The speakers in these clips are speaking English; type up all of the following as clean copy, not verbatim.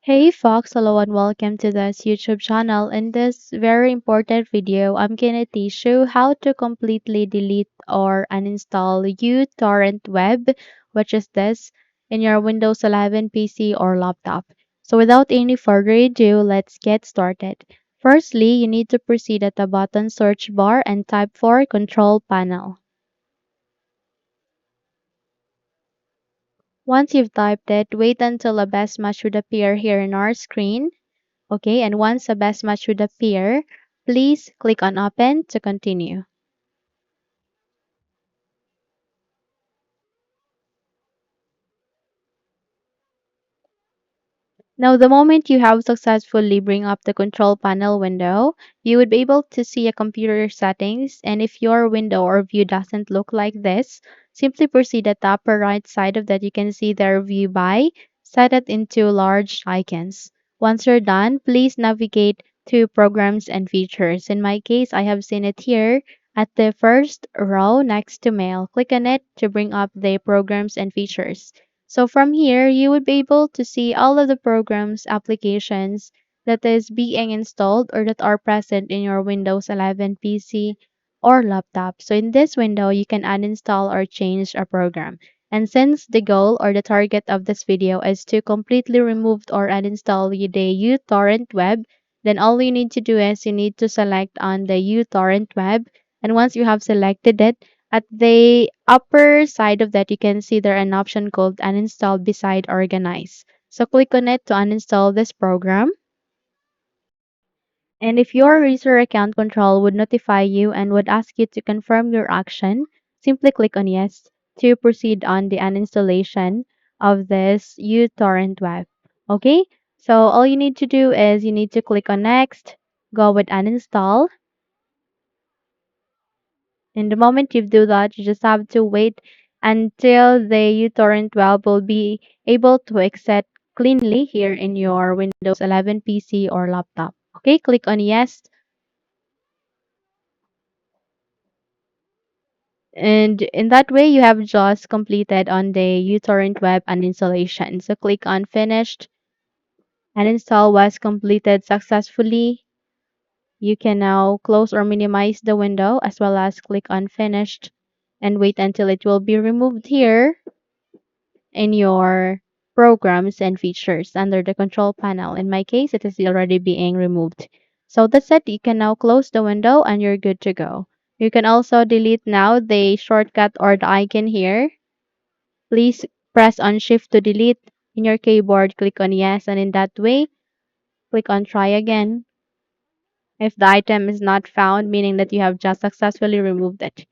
Hey Fox, hello and welcome to this YouTube channel. In this very important video, I'm gonna teach you how to completely delete or uninstall uTorrent web, which is this, in your Windows 11 PC or laptop. So without any further ado, let's get started. Firstly, you need to proceed at the bottom search bar and type for Control Panel. Once you've typed it, wait until a best match should appear here in our screen. Okay, and once a best match should appear, please click on Open to continue. Now, the moment you have successfully bring up the control panel window, you would be able to see a computer settings, and if your window or view doesn't look like this, simply proceed at the upper right side of that you can see their view by, set it into large icons. Once you're done, please navigate to programs and features. In my case, I have seen it here at the first row next to mail. Click on it to bring up the programs and features. So from here, you would be able to see all of the programs, applications that is being installed or that are present in your Windows 11 PC or laptop. So in this window, you can uninstall or change a program. And since the goal or the target of this video is to completely remove or uninstall the uTorrent web, then all you need to do is you need to select on the uTorrent web. And once you have selected it, at the upper side of that, you can see there an option called Uninstall beside Organize. So click on it to uninstall this program. And if your user account control would notify you and would ask you to confirm your action, simply click on Yes to proceed on the uninstallation of this uTorrent web. Okay? So all you need to do is you need to click on Next, go with Uninstall. And the moment you do that, you just have to wait until the uTorrent web will be able to exit cleanly here in your Windows 11 PC or laptop. Okay, click on Yes. And in that way, you have just completed on the uTorrent web uninstallation. So click on Finished. Uninstall was completed successfully. You can now close or minimize the window as well as click on Finished and wait until it will be removed here in your programs and features under the control panel. In my case, it is already being removed. So that's it. You can now close the window and you're good to go. You can also delete now the shortcut or the icon here. Please press on Shift to delete. In your keyboard, click on Yes, and in that way, click on Try again. If the item is not found, meaning that you have just successfully removed it.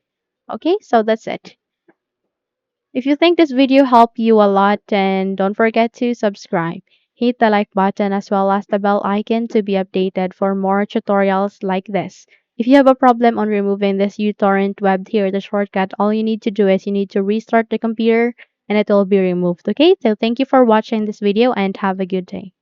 Okay, so that's it. If you think this video helped you a lot, then don't forget to subscribe. Hit the like button as well as the bell icon to be updated for more tutorials like this. If you have a problem on removing this uTorrent web here, the shortcut, all you need to do is you need to restart the computer and it will be removed. Okay, so thank you for watching this video and have a good day.